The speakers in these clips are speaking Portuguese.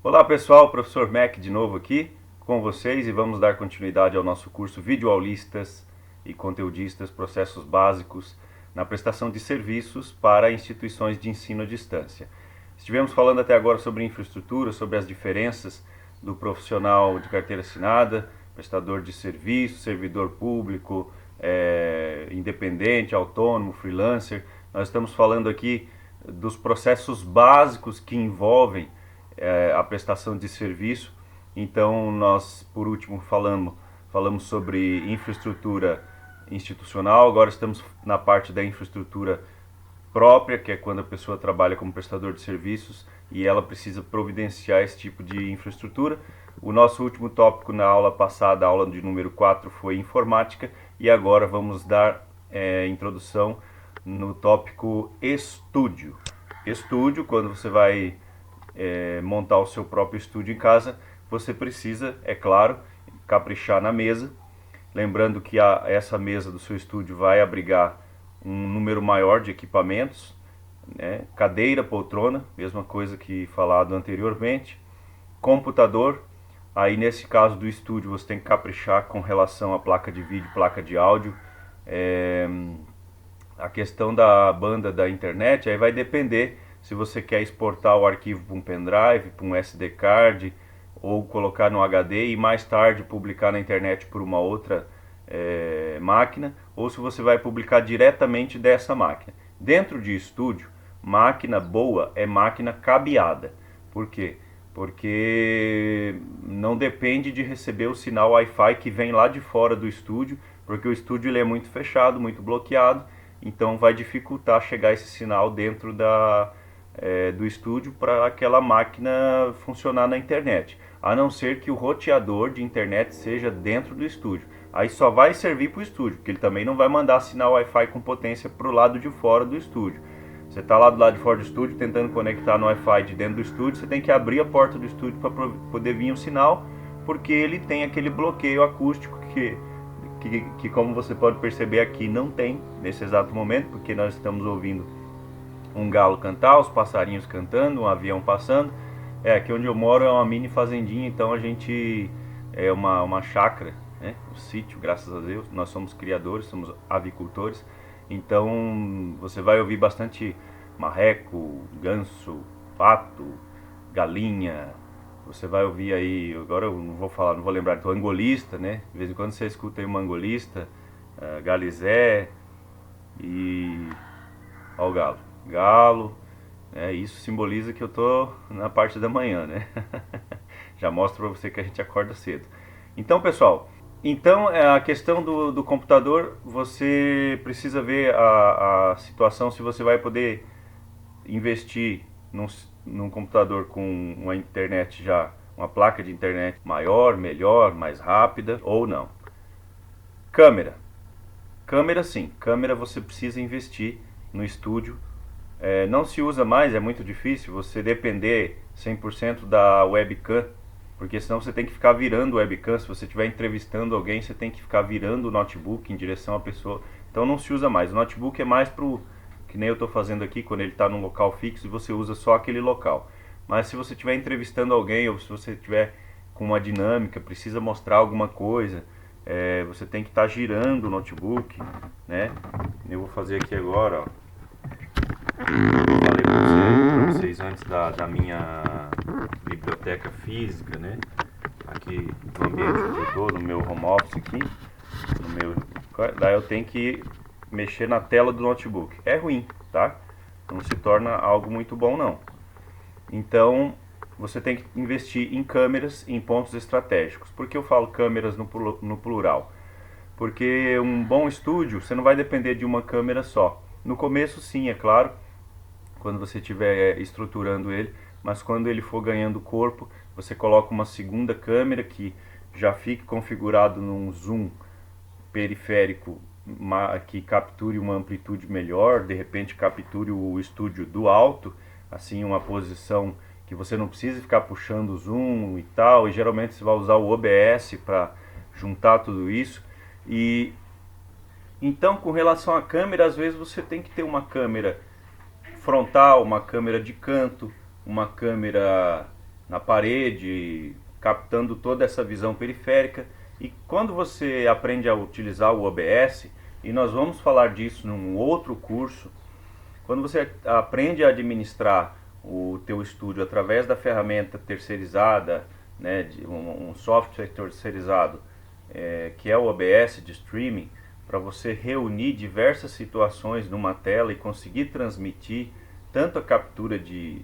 Olá pessoal, professor Mac de novo aqui com vocês e vamos dar continuidade ao nosso curso Videoaulistas e Conteudistas Processos Básicos na prestação de serviços para instituições de ensino à distância. Estivemos falando até agora sobre infraestrutura, sobre as diferenças do profissional de carteira assinada, prestador de serviço, servidor público, independente, autônomo, freelancer. Nós estamos falando aqui dos processos básicos que envolvem a prestação de serviço. Então nós, por último, falamos sobre infraestrutura institucional. Agora estamos na parte da infraestrutura própria, que é quando a pessoa trabalha como prestador de serviços e ela precisa providenciar esse tipo de infraestrutura. O nosso último tópico na aula passada, a aula de número 4, foi informática, e agora vamos dar introdução no tópico estúdio. Estúdio, quando você vai montar o seu próprio estúdio em casa, você precisa, é claro, caprichar na mesa. Lembrando que essa mesa do seu estúdio vai abrigar um número maior de equipamentos, né? Cadeira, poltrona, mesma coisa que falado anteriormente. Computador, aí nesse caso do estúdio você tem que caprichar com relação à placa de vídeo, placa de áudio. A questão da banda da internet, aí vai depender se você quer exportar o arquivo para um pendrive, para um SD card, ou colocar no HD e mais tarde publicar na internet por uma outra máquina, ou se você vai publicar diretamente dessa máquina. Dentro de estúdio, máquina boa é máquina cabeada. Por quê? Porque não depende de receber o sinal Wi-Fi que vem lá de fora do estúdio, porque o estúdio ele é muito fechado, muito bloqueado, então vai dificultar chegar esse sinal dentro do estúdio para aquela máquina funcionar na internet, a não ser que o roteador de internet seja dentro do estúdio. Aí só vai servir para o estúdio, porque ele também não vai mandar sinal Wi-Fi com potência para o lado de fora do estúdio. Você está lá do lado de fora do estúdio tentando conectar no Wi-Fi de dentro do estúdio, você tem que abrir a porta do estúdio para poder vir o sinal, porque ele tem aquele bloqueio acústico que como você pode perceber aqui não tem nesse exato momento, porque nós estamos ouvindo um galo cantar, os passarinhos cantando, um avião passando. Aqui onde eu moro é uma mini fazendinha, então a gente é uma chácara, né? Um sítio, graças a Deus. Nós somos criadores, somos avicultores, então você vai ouvir bastante marreco, ganso, pato, galinha. Você vai ouvir aí, agora eu não vou lembrar, então angolista, né? De vez em quando você escuta aí uma angolista, galizé e ó o galo, isso simboliza que eu tô na parte da manhã, né? Já mostro para você que a gente acorda cedo. Então, pessoal, a questão do computador, você precisa ver a situação se você vai poder investir num computador com uma internet uma placa de internet maior, melhor, mais rápida ou não. Câmera sim, câmera você precisa investir no estúdio. Não se usa mais, é muito difícil você depender 100% da webcam, porque senão você tem que ficar virando o webcam. Se você estiver entrevistando alguém, você tem que ficar virando o notebook em direção à pessoa. Então não se usa mais. O notebook é mais que nem eu estou fazendo aqui, quando ele está num local fixo e você usa só aquele local. Mas se você estiver entrevistando alguém, ou se você estiver com uma dinâmica, precisa mostrar alguma coisa, você tem que estar girando o notebook, né? Eu vou fazer aqui agora, ó. Eu falei para vocês antes da minha biblioteca física, né? Aqui no ambiente onde eu estou, no meu home office aqui, daí eu tenho que mexer na tela do notebook. É ruim, tá? Não se torna algo muito bom, não. Então você tem que investir em câmeras em pontos estratégicos. Por que eu falo câmeras no plural? Porque um bom estúdio, você não vai depender de uma câmera só. No começo sim, é claro, quando você estiver estruturando ele, mas quando ele for ganhando corpo, você coloca uma segunda câmera que já fique configurado num zoom periférico que capture uma amplitude melhor, de repente capture o estúdio do alto, assim uma posição que você não precisa ficar puxando o zoom e tal, e geralmente você vai usar o OBS para juntar tudo isso. E então, com relação à câmera, às vezes você tem que ter uma câmera frontal, uma câmera de canto, uma câmera na parede, captando toda essa visão periférica. E quando você aprende a utilizar o OBS, e nós vamos falar disso num outro curso, quando você aprende a administrar o teu estúdio através da ferramenta terceirizada, né, de um software terceirizado, que é o OBS de streaming, para você reunir diversas situações numa tela e conseguir transmitir tanto a captura de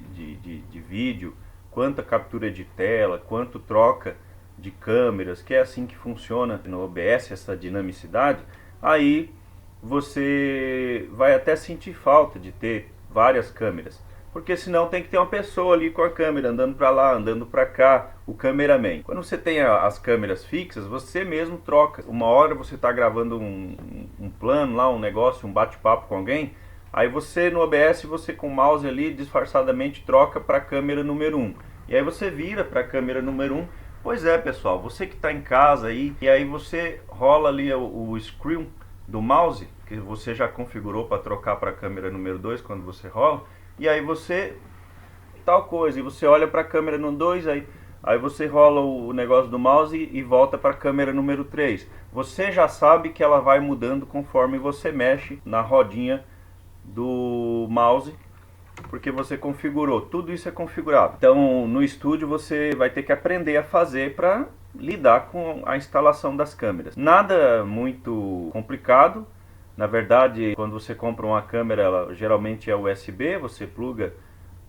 vídeo, quanto a captura de tela, quanto troca de câmeras, que é assim que funciona no OBS, essa dinamicidade, aí você vai até sentir falta de ter várias câmeras, porque senão tem que ter uma pessoa ali com a câmera andando para lá, andando para cá, o cameraman. Quando você tem as câmeras fixas, você mesmo troca. Uma hora você está gravando um plano lá, um negócio, um bate-papo com alguém, aí você no OBS, você com o mouse ali disfarçadamente troca para a câmera número 1. E aí você vira para a câmera número 1. Pois é, pessoal, você que está em casa aí, e aí você rola ali o screen do mouse, que você já configurou para trocar para a câmera número 2 quando você rola, e aí você tal coisa, e você olha para a câmera no 2, aí você rola o negócio do mouse e volta para a câmera número 3. Você já sabe que ela vai mudando conforme você mexe na rodinha do mouse, porque você configurou, tudo isso é configurado. Então no estúdio você vai ter que aprender a fazer para lidar com a instalação das câmeras. Nada muito complicado. Na verdade, quando você compra uma câmera, ela geralmente é USB, você pluga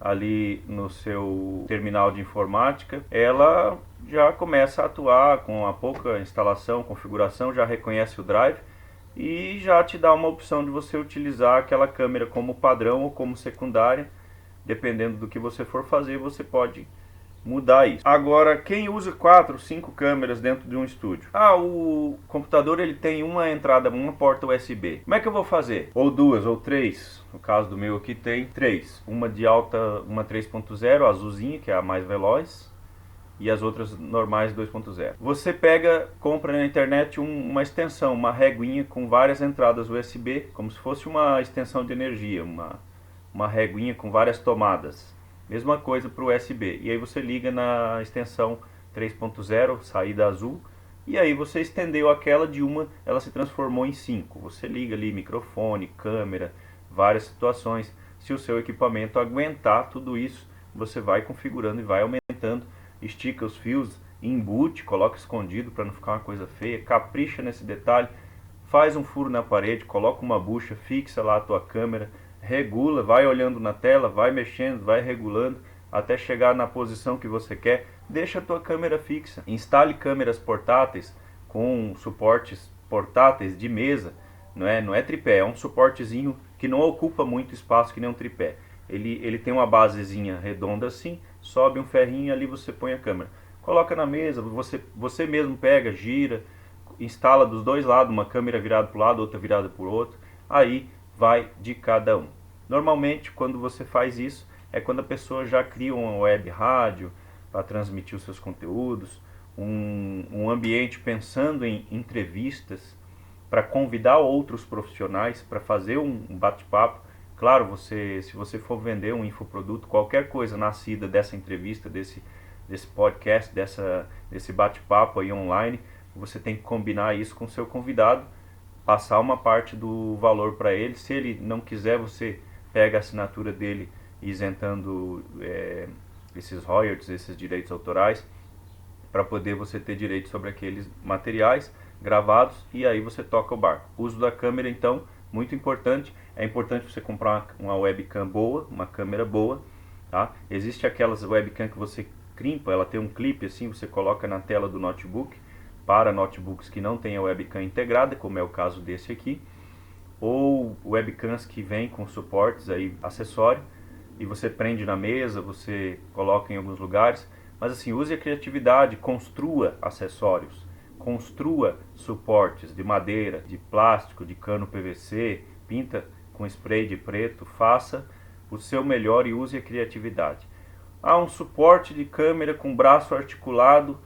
ali no seu terminal de informática, ela já começa a atuar com a pouca instalação, configuração, já reconhece o drive e já te dá uma opção de você utilizar aquela câmera como padrão ou como secundária. Dependendo do que você for fazer, você pode mudar isso. Agora, quem usa 4, 5 câmeras dentro de um estúdio? O computador ele tem uma entrada, uma porta USB. Como é que eu vou fazer? Ou 2, ou 3. No caso do meu aqui tem 3. Uma de alta, uma 3.0, azulzinha, que é a mais veloz, e as outras normais 2.0. Você compra na internet uma extensão, uma reguinha com várias entradas USB, como se fosse uma extensão de energia, uma reguinha com várias tomadas. Mesma coisa para o USB. E aí você liga na extensão 3.0, saída azul, e aí você estendeu aquela de uma, ela se transformou em 5. Você liga ali microfone, câmera, várias situações. Se o seu equipamento aguentar tudo isso, você vai configurando e vai aumentando. Estica os fios, embute, coloca escondido para não ficar uma coisa feia, capricha nesse detalhe, faz um furo na parede, coloca uma bucha, fixa lá a tua câmera, regula, vai olhando na tela, vai mexendo, vai regulando até chegar na posição que você quer. Deixa a tua câmera fixa. Instale câmeras portáteis com suportes portáteis de mesa. Não é tripé, é um suportezinho que não ocupa muito espaço, que nem um tripé. Ele tem uma basezinha redonda assim, sobe um ferrinho e ali você põe a câmera. Coloca na mesa, você mesmo pega, gira, instala dos dois lados, uma câmera virada para o lado, outra virada para o outro. Aí vai de cada um. Normalmente, quando você faz isso, é quando a pessoa já cria uma web rádio para transmitir os seus conteúdos, um ambiente pensando em entrevistas, para convidar outros profissionais para fazer um bate-papo. Claro, se você for vender um infoproduto, qualquer coisa nascida dessa entrevista, desse podcast, desse bate-papo aí online, você tem que combinar isso com o seu convidado, passar uma parte do valor para ele. Se ele não quiser, você pega a assinatura dele isentando esses royalties, esses direitos autorais, para poder você ter direito sobre aqueles materiais gravados, e aí você toca o barco. O uso da câmera, então, muito importante. É importante você comprar uma webcam boa, uma câmera boa, tá? Existe aquelas webcam que você crimpa, ela tem um clipe assim, você coloca na tela do notebook, para notebooks que não tem a webcam integrada, como é o caso desse aqui, ou webcams que vêm com suportes aí, acessório, e você prende na mesa, você coloca em alguns lugares. Mas assim, use a criatividade, construa acessórios, construa suportes de madeira, de plástico, de cano PVC, pinta com spray de preto, faça o seu melhor e use a criatividade. Um suporte de câmera com braço articulado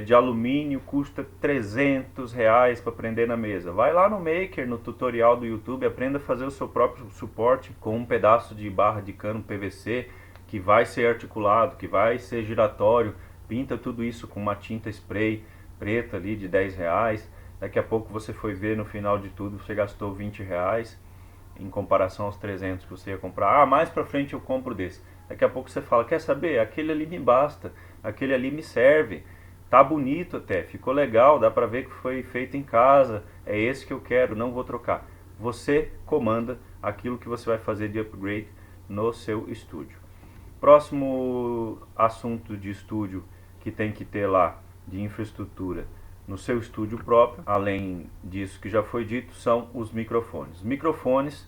de alumínio custa R$ 300 para prender na mesa. Vai lá no Maker, no tutorial do YouTube, aprenda a fazer o seu próprio suporte com um pedaço de barra de cano PVC, que vai ser articulado, que vai ser giratório, pinta tudo isso com uma tinta spray preta ali de R$ 10. Daqui a pouco você foi ver, no final de tudo você gastou R$ 20 em comparação aos 300 que você ia comprar. Ah, mais pra frente eu compro desse. Daqui a pouco você fala, quer saber? Aquele ali me basta, aquele ali me serve. Tá bonito até, ficou legal, dá pra ver que foi feito em casa, é esse que eu quero, não vou trocar. Você comanda aquilo que você vai fazer de upgrade no seu estúdio. Próximo assunto de estúdio que tem que ter lá, de infraestrutura no seu estúdio próprio, além disso que já foi dito, são os microfones. Microfones,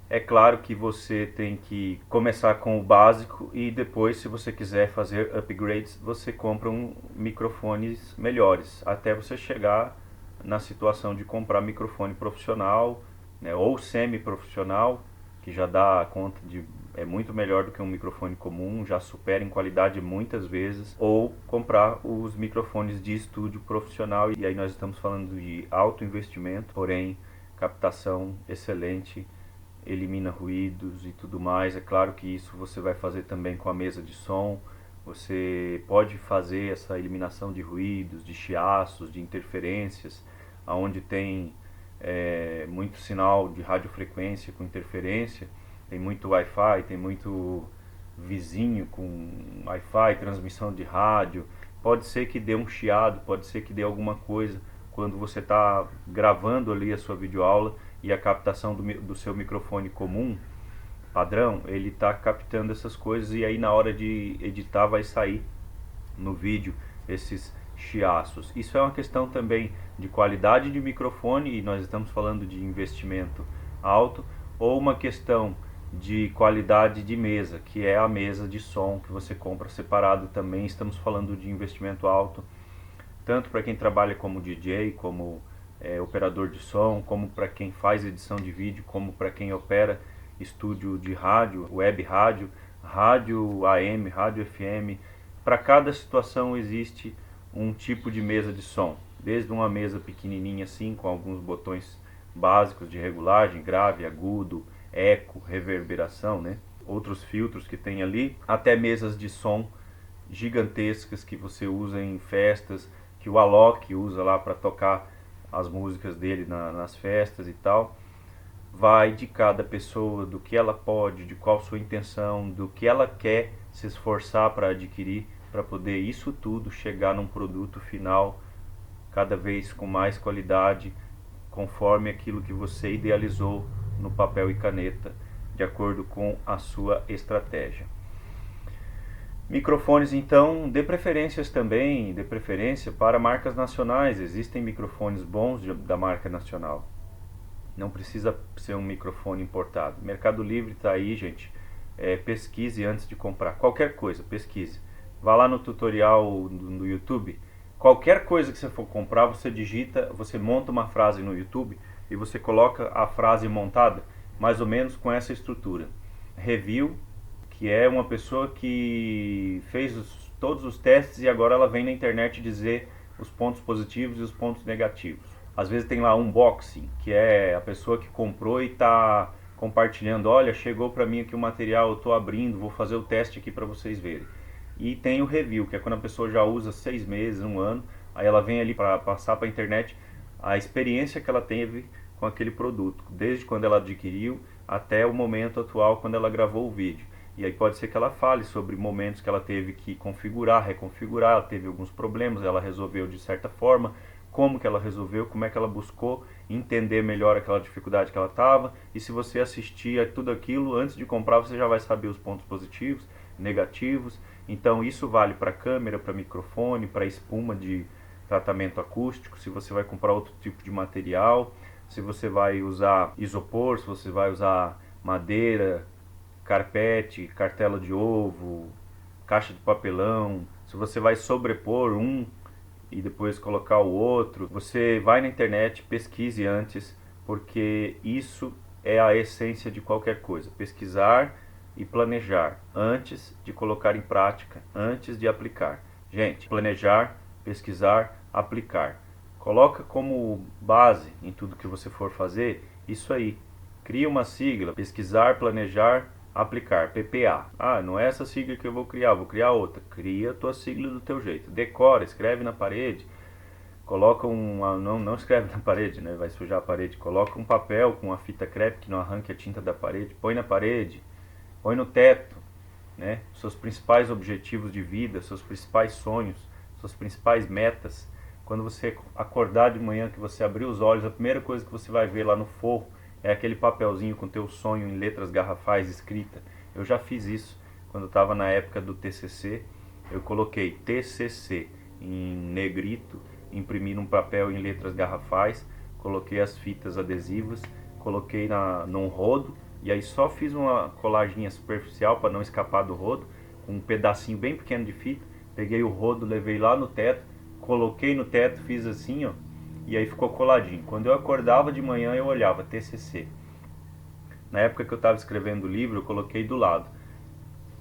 é claro que você tem que começar com o básico e depois, se você quiser fazer upgrades, você compra microfones melhores, até você chegar na situação de comprar microfone profissional, né, ou semi-profissional, que já dá conta de é muito melhor do que um microfone comum, já supera em qualidade muitas vezes, ou comprar os microfones de estúdio profissional, e aí nós estamos falando de alto investimento, porém captação excelente, elimina ruídos e tudo mais. É claro que isso você vai fazer também com a mesa de som, você pode fazer essa eliminação de ruídos, de chiaços, de interferências, aonde tem muito sinal de radiofrequência com interferência, tem muito Wi-Fi, tem muito vizinho com Wi-Fi, transmissão de rádio, pode ser que dê um chiado, pode ser que dê alguma coisa quando você está gravando ali a sua videoaula e a captação do seu microfone comum, padrão, ele está captando essas coisas e aí na hora de editar vai sair no vídeo esses chiaços. Isso é uma questão também de qualidade de microfone, e nós estamos falando de investimento alto, ou uma questão de qualidade de mesa, que é a mesa de som que você compra separado também. Estamos falando de investimento alto, tanto para quem trabalha como DJ, como operador de som, como para quem faz edição de vídeo, como para quem opera estúdio de rádio, web rádio, rádio AM, rádio FM. Para cada situação existe um tipo de mesa de som, desde uma mesa pequenininha assim, com alguns botões básicos de regulagem, grave, agudo, eco, reverberação, né? Outros filtros que tem ali, até mesas de som gigantescas que você usa em festas, que o Alok usa lá para tocar as músicas dele nas festas e tal. Vai de cada pessoa, do que ela pode, de qual sua intenção, do que ela quer se esforçar para adquirir, para poder isso tudo chegar num produto final cada vez com mais qualidade, conforme aquilo que você idealizou no papel e caneta, de acordo com a sua estratégia. Microfones, então, dê preferências também, dê preferência para marcas nacionais. Existem microfones bons da marca nacional. Não precisa ser um microfone importado. Mercado Livre está aí, gente. Pesquise antes de comprar. Qualquer coisa, pesquise. Vá lá no tutorial no YouTube. Qualquer coisa que você for comprar, você digita, você monta uma frase no YouTube e você coloca a frase montada, mais ou menos com essa estrutura. Review, que é uma pessoa que fez todos os testes e agora ela vem na internet dizer os pontos positivos e os pontos negativos. Às vezes tem lá um unboxing, que é a pessoa que comprou e está compartilhando, olha, chegou para mim aqui o material, eu estou abrindo, vou fazer o teste aqui para vocês verem. E tem o review, que é quando a pessoa já usa 6 meses, 1 ano, aí ela vem ali para passar para a internet a experiência que ela teve com aquele produto, desde quando ela adquiriu até o momento atual, quando ela gravou o vídeo. E aí pode ser que ela fale sobre momentos que ela teve que configurar, reconfigurar, ela teve alguns problemas, ela resolveu de certa forma, como que ela resolveu, como é que ela buscou entender melhor aquela dificuldade que ela estava. E se você assistir a tudo aquilo, antes de comprar você já vai saber os pontos positivos, negativos. Então isso vale para câmera, para microfone, para espuma de tratamento acústico, se você vai comprar outro tipo de material, se você vai usar isopor, se você vai usar madeira, carpete, cartela de ovo, caixa de papelão, se você vai sobrepor um e depois colocar o outro. Você vai na internet, pesquise antes, porque isso é a essência de qualquer coisa. Pesquisar e planejar antes de colocar em prática, antes de aplicar. Gente, planejar, pesquisar, aplicar. Coloca como base em tudo que você for fazer isso aí. Cria uma sigla, pesquisar, planejar, Aplicar, PPA. Ah, não é essa sigla que eu vou criar outra. Cria a tua sigla do teu jeito. Decora, escreve na parede. Coloca não escreve na parede, né? Vai sujar a parede. Coloca um papel com uma fita crepe que não arranque a tinta da parede. Põe na parede, põe no teto, né? Seus principais objetivos de vida, seus principais sonhos, suas principais metas. Quando você acordar de manhã, que você abrir os olhos, a primeira coisa que você vai ver lá no forro é aquele papelzinho com teu sonho em letras garrafais escrita. Eu já fiz isso quando eu estava na época do TCC. Eu coloquei TCC em negrito, imprimi num papel em letras garrafais, coloquei as fitas adesivas, coloquei num rodo e aí só fiz uma colaginha superficial para não escapar do rodo, com um pedacinho bem pequeno de fita. Peguei o rodo, levei lá no teto, coloquei no teto, fiz assim, ó, e aí ficou coladinho. Quando eu acordava de manhã eu olhava TCC. Na época que eu estava escrevendo o livro, eu coloquei do lado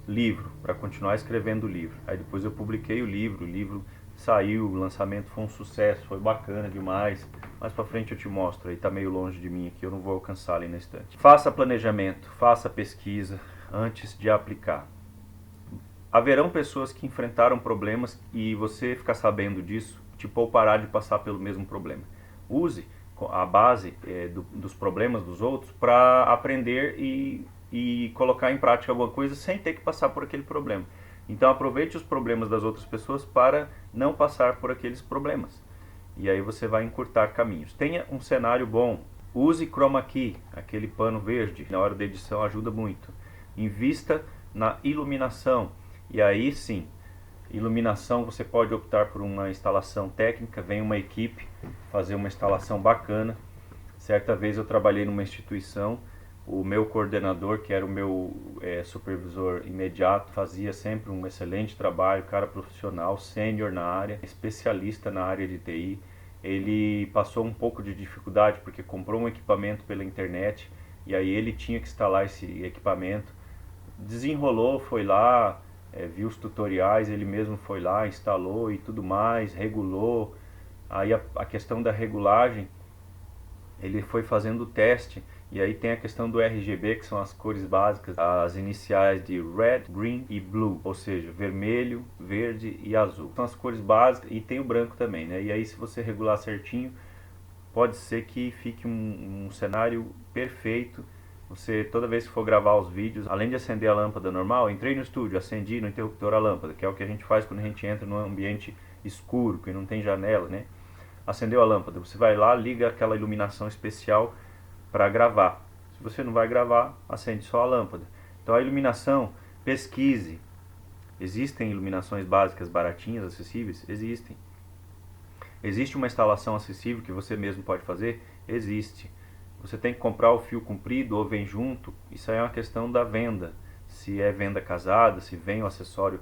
livro, para continuar escrevendo o livro. Aí depois eu publiquei o livro saiu, o lançamento foi um sucesso, foi bacana demais. Mais para frente eu te mostro, aí tá meio longe de mim aqui, eu não vou alcançar ali na estante. Faça planejamento, faça pesquisa antes de aplicar. Haverão pessoas que enfrentaram problemas e você ficar sabendo disso te poupará de passar pelo mesmo problema. Use a base dos problemas dos outros para aprender e colocar em prática alguma coisa sem ter que passar por aquele problema. Então aproveite os problemas das outras pessoas para não passar por aqueles problemas. E aí você vai encurtar caminhos. Tenha um cenário bom. Use chroma key, aquele pano verde, na hora da edição ajuda muito. Invista na iluminação. E aí sim, iluminação você pode optar por uma instalação técnica, vem uma equipe fazer uma instalação bacana. Certa vez eu trabalhei numa instituição, o meu coordenador, que era o meu supervisor imediato, fazia sempre um excelente trabalho, cara profissional, sênior na área, especialista na área de TI. Ele passou um pouco de dificuldade porque comprou um equipamento pela internet e aí ele tinha que instalar esse equipamento. Desenrolou, foi lá, viu os tutoriais, ele mesmo foi lá, instalou e tudo mais, regulou. Aí a questão da regulagem, ele foi fazendo o teste, e aí tem a questão do RGB, que são as cores básicas, as iniciais de Red, Green e Blue, ou seja, vermelho, verde e azul. São as cores básicas e tem o branco também, né? E aí se você regular certinho, pode ser que fique um cenário perfeito. Você, toda vez que for gravar os vídeos, além de acender a lâmpada normal, entrei no estúdio, acendi no interruptor a lâmpada, que é o que a gente faz quando a gente entra num ambiente escuro, que não tem janela, né? Acendeu a lâmpada, você vai lá, liga aquela iluminação especial para gravar. Se você não vai gravar, acende só a lâmpada. Então a iluminação, pesquise. Existem iluminações básicas baratinhas, acessíveis? Existem. Existe uma instalação acessível que você mesmo pode fazer? Existe. Você tem que comprar o fio comprido ou vem junto? Isso aí é uma questão da venda. Se é venda casada, se vem o acessório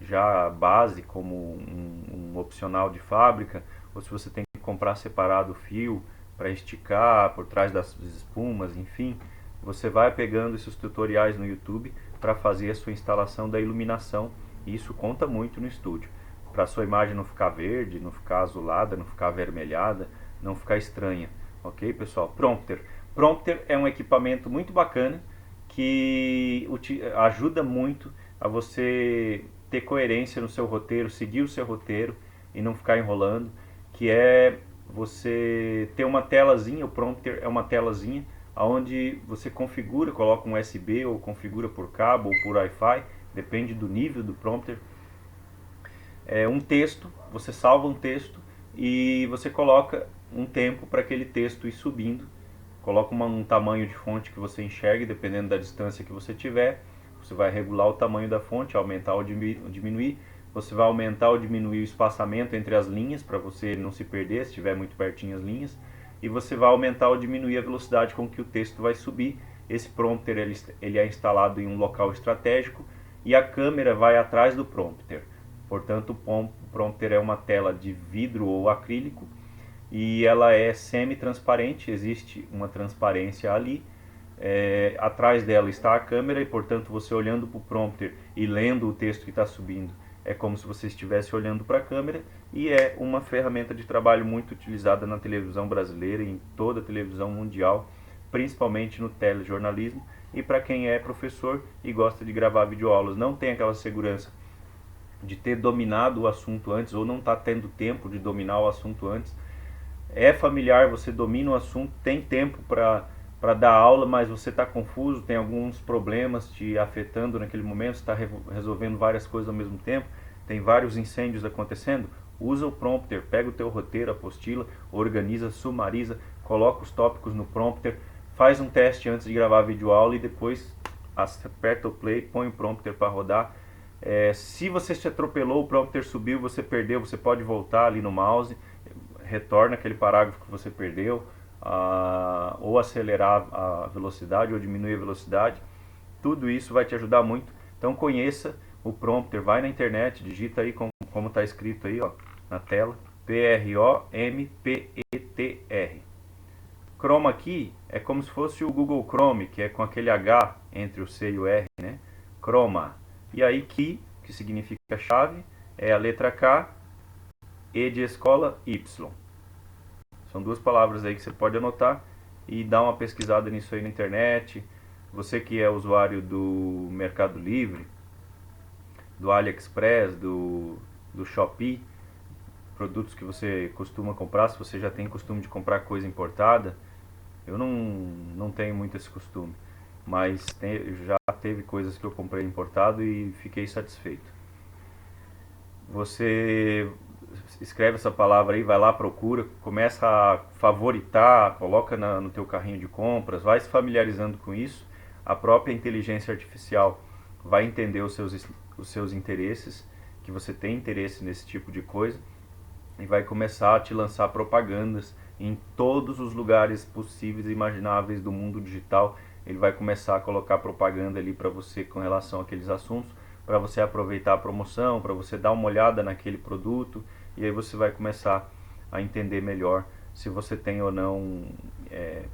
já base como um opcional de fábrica, ou se você tem que comprar separado o fio para esticar por trás das espumas, enfim, você vai pegando esses tutoriais no YouTube para fazer a sua instalação da iluminação, e isso conta muito no estúdio, para a sua imagem não ficar verde, não ficar azulada, não ficar avermelhada, não ficar estranha, ok pessoal? Prompter. Prompter é um equipamento muito bacana que ajuda muito a você ter coerência no seu roteiro, seguir o seu roteiro e não ficar enrolando, que é você ter uma telazinha. O prompter é uma telazinha onde você configura, coloca um USB ou configura por cabo ou por Wi-Fi, depende do nível do prompter. Um texto, você salva um texto e você coloca um tempo para aquele texto ir subindo, coloca um tamanho de fonte que você enxergue, dependendo da distância que você tiver. Você vai regular o tamanho da fonte, aumentar ou diminuir. Você vai aumentar ou diminuir o espaçamento entre as linhas, para você não se perder se estiver muito pertinho as linhas. E você vai aumentar ou diminuir a velocidade com que o texto vai subir. Esse prompter ele é instalado em um local estratégico e a câmera vai atrás do prompter. Portanto, o prompter é uma tela de vidro ou acrílico e ela é semi-transparente, existe uma transparência ali. Atrás dela está a câmera e, portanto, você olhando para o prompter e lendo o texto que está subindo, é como se você estivesse olhando para a câmera, e é uma ferramenta de trabalho muito utilizada na televisão brasileira e em toda a televisão mundial, principalmente no telejornalismo, e para quem é professor e gosta de gravar videoaulas. Não tem aquela segurança de ter dominado o assunto antes ou não está tendo tempo de dominar o assunto antes. É familiar, você domina o assunto, tem tempo para dar aula, mas você está confuso, tem alguns problemas te afetando naquele momento, está resolvendo várias coisas ao mesmo tempo, tem vários incêndios acontecendo. Usa o prompter, pega o teu roteiro, apostila, organiza, sumariza, coloca os tópicos no prompter, faz um teste antes de gravar a videoaula e depois aperta o play, põe o prompter para rodar. Se você se atropelou, o prompter subiu, você perdeu, você pode voltar ali no mouse, retorna aquele parágrafo que você perdeu, ou acelerar a velocidade ou diminuir a velocidade. Tudo isso vai te ajudar muito. Então conheça o prompter, vai na internet, digita aí como está escrito aí, ó, na tela, Prompter. Chroma Key é como se fosse o Google Chrome, que é com aquele H entre o C e o R, né? Chroma. E aí Key, que significa chave, é a letra K, E de escola, Y. São duas palavras aí que você pode anotar e dar uma pesquisada nisso aí na internet. Você que é usuário do Mercado Livre, do AliExpress, do Shopee, produtos que você costuma comprar, se você já tem costume de comprar coisa importada, eu não tenho muito esse costume, mas já teve coisas que eu comprei importado e fiquei satisfeito. Você escreve essa palavra aí, vai lá, procura, começa a favoritar, coloca no teu carrinho de compras, vai se familiarizando com isso. A própria inteligência artificial vai entender os seus interesses, que você tem interesse nesse tipo de coisa, e vai começar a te lançar propagandas em todos os lugares possíveis e imagináveis do mundo digital. Ele vai começar a colocar propaganda ali para você com relação àqueles assuntos, para você aproveitar a promoção, para você dar uma olhada naquele produto, e aí você vai começar a entender melhor se você tem ou não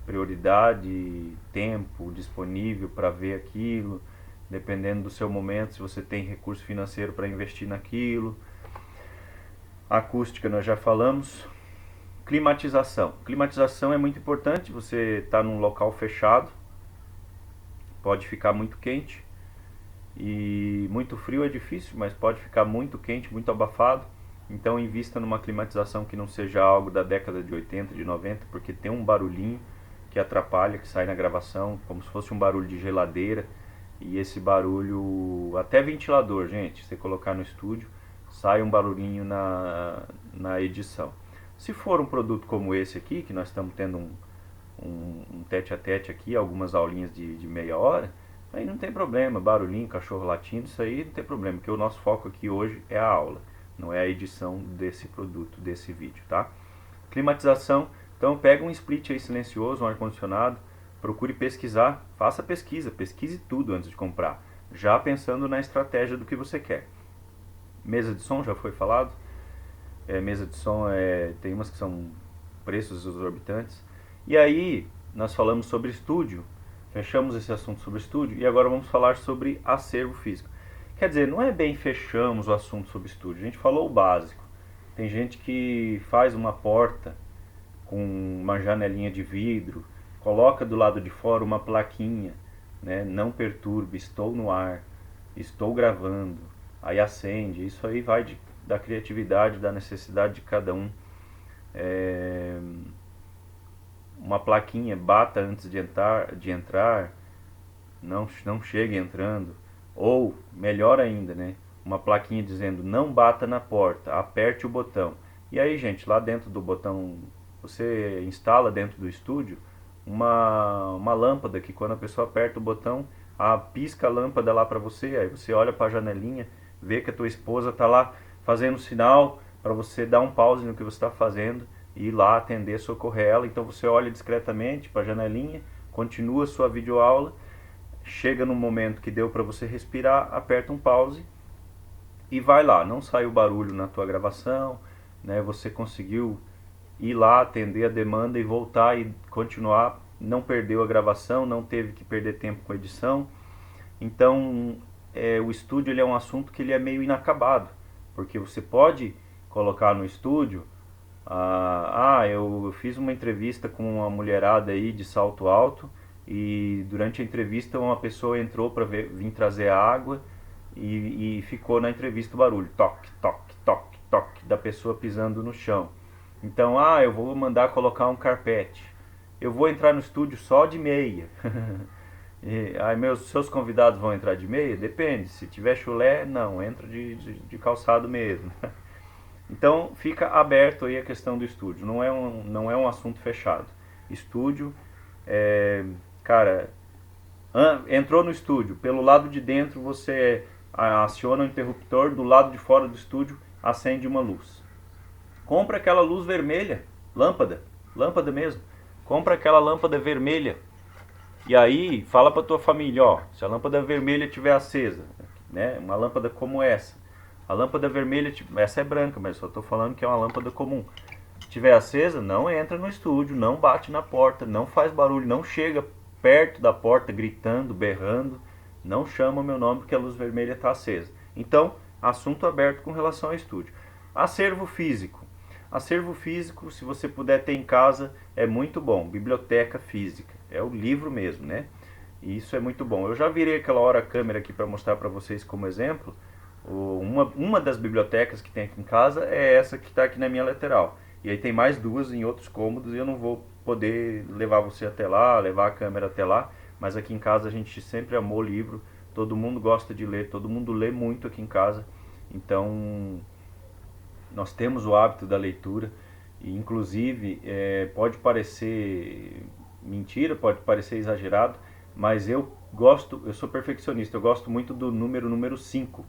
prioridade, tempo disponível para ver aquilo, dependendo do seu momento, se você tem recurso financeiro para investir naquilo. Acústica nós já falamos. Climatização. Climatização é muito importante, você está num local fechado, pode ficar muito quente, e muito frio é difícil, mas pode ficar muito quente, muito abafado. Então invista numa climatização que não seja algo da década de 80, de 90, porque tem um barulhinho que atrapalha, que sai na gravação, como se fosse um barulho de geladeira. E esse barulho, até ventilador, gente, se você colocar no estúdio, sai um barulhinho na edição. Se for um produto como esse aqui, que nós estamos tendo um tete a tete aqui, algumas aulinhas de meia hora, aí não tem problema, barulhinho, cachorro latindo, isso aí não tem problema, porque o nosso foco aqui hoje é a aula, não é a edição desse produto, desse vídeo, tá? Climatização, então pega um split aí silencioso, um ar-condicionado, procure pesquisar, faça pesquisa, pesquise tudo antes de comprar, já pensando na estratégia do que você quer. Mesa de som, já foi falado. Mesa de som, tem umas que são preços exorbitantes. E aí, nós falamos sobre estúdio, fechamos esse assunto sobre estúdio, e agora vamos falar sobre acervo físico. Quer dizer, não é bem fechamos o assunto sobre estúdio, a gente falou o básico. Tem gente que faz uma porta com uma janelinha de vidro, coloca do lado de fora uma plaquinha, né? Não perturbe, estou no ar, estou gravando, aí acende. Isso aí vai da criatividade, da necessidade de cada um. Uma plaquinha, bata antes de entrar, não chegue entrando. Ou, melhor ainda, né? Uma plaquinha dizendo não bata na porta, aperte o botão. E aí, gente, lá dentro do botão, você instala dentro do estúdio uma lâmpada que quando a pessoa aperta o botão, pisca a lâmpada lá para você. Aí você olha para a janelinha, vê que a tua esposa está lá fazendo sinal para você dar um pause no que você está fazendo e ir lá atender, socorrer ela. Então você olha discretamente para a janelinha, continua sua videoaula, chega no momento que deu para você respirar, aperta um pause e vai lá. Não sai o barulho na tua gravação, né? Você conseguiu ir lá, atender a demanda e voltar e continuar, não perdeu a gravação, não teve que perder tempo com a edição. Então, o estúdio ele é um assunto que ele é meio inacabado, porque você pode colocar no estúdio, eu fiz uma entrevista com uma mulherada aí de salto alto, e durante a entrevista uma pessoa entrou para vir trazer a água e ficou na entrevista o barulho, toque, toque, toque, toque, da pessoa pisando no chão. Então, eu vou mandar colocar um carpete. Eu vou entrar no estúdio só de meia. Seus convidados vão entrar de meia? Depende. Se tiver chulé, não, entra de calçado mesmo. Então fica aberto aí a questão do estúdio, não é um assunto fechado. Estúdio, cara, entrou no estúdio, pelo lado de dentro você aciona o interruptor, do lado de fora do estúdio acende uma luz. Compra aquela luz vermelha, lâmpada mesmo. Compra aquela lâmpada vermelha. E aí fala para tua família, ó, se a lâmpada vermelha estiver acesa, né, uma lâmpada como essa, a lâmpada vermelha, essa é branca, mas só estou falando que é uma lâmpada comum, estiver acesa, não entra no estúdio, não bate na porta, não faz barulho, não chega perto da porta gritando, berrando, não chama o meu nome porque a luz vermelha está acesa. Então, assunto aberto com relação ao estúdio. Acervo físico. Acervo físico, se você puder ter em casa, é muito bom. Biblioteca física, é o livro mesmo, né? E isso é muito bom. Eu já virei aquela hora a câmera aqui para mostrar para vocês como exemplo. Uma das bibliotecas que tem aqui em casa é essa que está aqui na minha lateral. E aí tem mais duas em outros cômodos e eu não vou poder levar você até lá, levar a câmera até lá. Mas aqui em casa a gente sempre amou livro. Todo mundo gosta de ler, todo mundo lê muito aqui em casa. Então nós temos o hábito da leitura e inclusive pode parecer mentira, pode parecer exagerado, mas eu sou perfeccionista, eu gosto muito do número 5.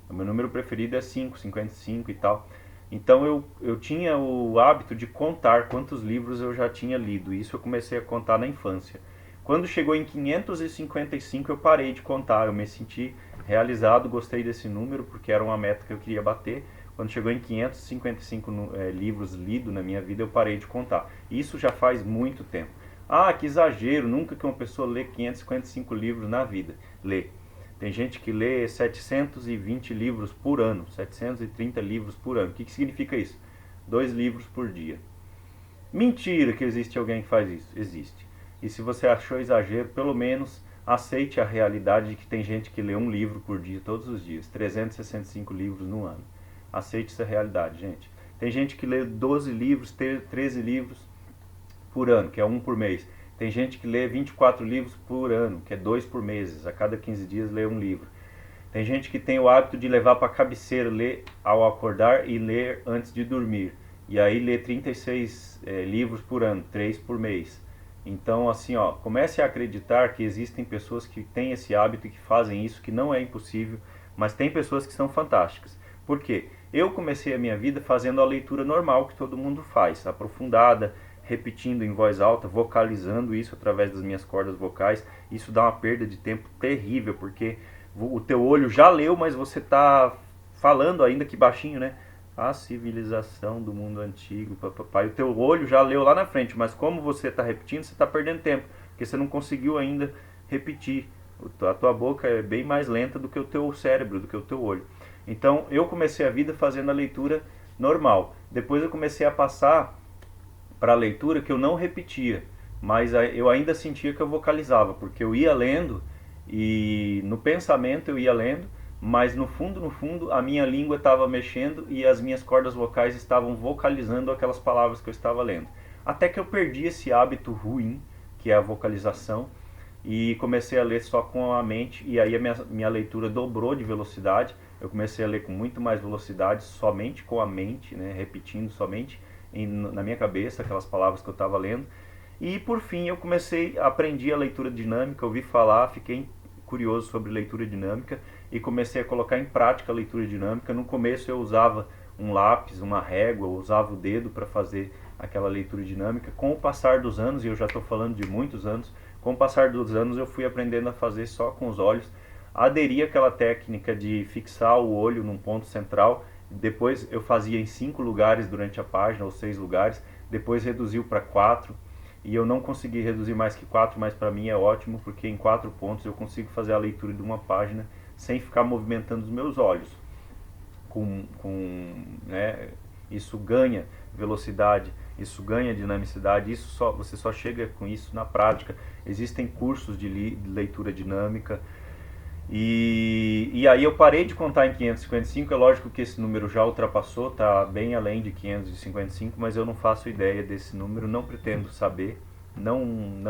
O meu número preferido é 5, 55 e tal. Então eu tinha o hábito de contar quantos livros eu já tinha lido, isso eu comecei a contar na infância. Quando chegou em 555 eu parei de contar, eu me senti realizado, gostei desse número porque era uma meta que eu queria bater. Quando chegou em 555 livros lidos na minha vida, eu parei de contar. Isso já faz muito tempo. Que exagero, nunca que uma pessoa lê 555 livros na vida. Lê. Tem gente que lê 720 livros por ano, 730 livros por ano. O que significa isso? 2 livros por dia. Mentira que existe alguém que faz isso. Existe. E se você achou exagero, pelo menos aceite a realidade de que tem gente que lê um livro por dia, todos os dias. 365 livros no ano. Aceite essa realidade, gente. Tem gente que lê 12 livros, 13 livros por ano, que é 1 por mês. Tem gente que lê 24 livros por ano, que é 2 por mês. A cada 15 dias lê um livro. Tem gente que tem o hábito de levar para a cabeceira, ler ao acordar e ler antes de dormir. E aí lê 36 livros por ano, 3 por mês. Então, assim, comece a acreditar que existem pessoas que têm esse hábito e que fazem isso, que não é impossível, mas tem pessoas que são fantásticas. Por quê? Eu comecei a minha vida fazendo a leitura normal que todo mundo faz, aprofundada, repetindo em voz alta, vocalizando isso através das minhas cordas vocais. Isso dá uma perda de tempo terrível, porque o teu olho já leu, mas você está falando ainda que baixinho, né? A civilização do mundo antigo, papai. O teu olho já leu lá na frente, mas como você está repetindo, você está perdendo tempo, porque você não conseguiu ainda repetir. A tua boca é bem mais lenta do que o teu cérebro, do que o teu olho. Então eu comecei a vida fazendo a leitura normal. Depois eu comecei a passar para a leitura que eu não repetia, mas eu ainda sentia que eu vocalizava, porque eu ia lendo e no pensamento eu ia lendo, mas no fundo, a minha língua estava mexendo e as minhas cordas vocais estavam vocalizando aquelas palavras que eu estava lendo. Até que eu perdi esse hábito ruim, que é a vocalização, e comecei a ler só com a mente, e aí a minha leitura dobrou de velocidade. Eu comecei a ler com muito mais velocidade, somente com a mente, né, repetindo somente na minha cabeça aquelas palavras que eu estava lendo. E por fim eu aprendi a leitura dinâmica, ouvi falar, fiquei curioso sobre leitura dinâmica e comecei a colocar em prática a leitura dinâmica. No começo eu usava um lápis, uma régua, eu usava o dedo para fazer aquela leitura dinâmica. Com o passar dos anos, e eu já estou falando de muitos anos, com o passar dos anos eu fui aprendendo a fazer só com os olhos. Aderi àquela técnica de fixar o olho num ponto central. Depois eu fazia em 5 lugares durante a página, ou 6 lugares. Depois reduziu para 4. E eu não consegui reduzir mais que 4, mas para mim é ótimo, porque em 4 pontos eu consigo fazer a leitura de uma página sem ficar movimentando os meus olhos. Né, isso ganha velocidade. isso ganha dinamicidade, você só chega com isso na prática. Existem cursos de leitura dinâmica. E aí eu parei de contar em 555, é lógico que esse número já ultrapassou, está bem além de 555, mas eu não faço ideia desse número, não pretendo saber, não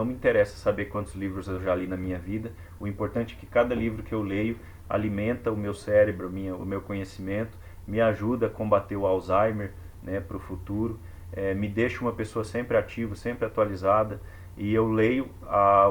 me interessa saber quantos livros eu já li na minha vida. O importante é que cada livro que eu leio alimenta o meu cérebro, o meu conhecimento, me ajuda a combater o Alzheimer, né, para o futuro, me deixa uma pessoa sempre ativa, sempre atualizada, e eu leio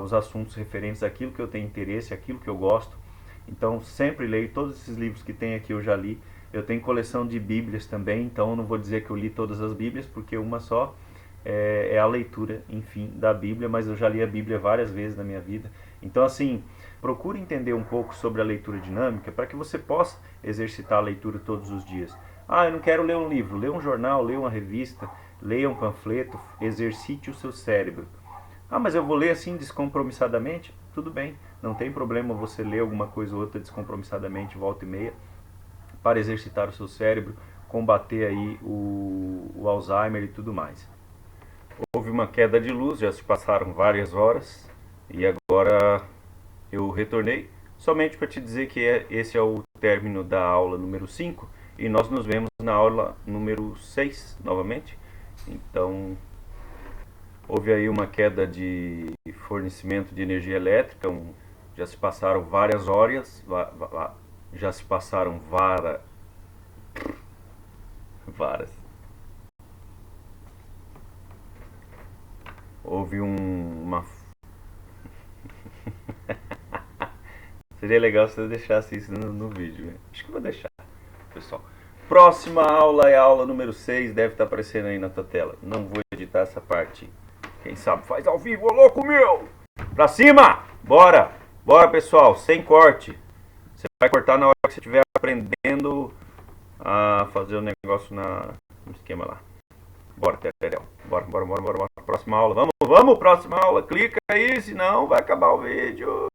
os assuntos referentes àquilo que eu tenho interesse, àquilo que eu gosto. Então sempre leio todos esses livros que tem aqui, eu já li. Eu tenho coleção de bíblias também, então eu não vou dizer que eu li todas as bíblias, porque uma só é a leitura, enfim, da Bíblia, mas eu já li a Bíblia várias vezes na minha vida. Então, assim, procure entender um pouco sobre a leitura dinâmica para que você possa exercitar a leitura todos os dias. Ah, eu não quero ler um livro, lê um jornal, lê uma revista, leia um panfleto, exercite o seu cérebro. Ah, mas eu vou ler assim descompromissadamente? Tudo bem, não tem problema você ler alguma coisa ou outra descompromissadamente, volta e meia, para exercitar o seu cérebro, combater aí o Alzheimer e tudo mais. Houve uma queda de luz, já se passaram várias horas e agora eu retornei somente para te dizer que esse é o término da aula número 5 e nós nos vemos na aula número 6 novamente. Então, houve aí uma queda de fornecimento de energia elétrica, já se passaram várias horas, já se passaram várias. Houve uma... Seria legal se eu deixasse isso no vídeo, né? Acho que vou deixar, pessoal. Próxima aula é a aula número 6, deve estar aparecendo aí na tua tela. Não vou editar essa parte. Quem sabe faz ao vivo, ô louco meu! Pra cima! Bora! Bora, pessoal, sem corte. Você vai cortar na hora que você estiver aprendendo a fazer o negócio no esquema lá. Bora, Tetel. Bora. Próxima aula. Vamos, próxima aula. Clica aí, senão vai acabar o vídeo.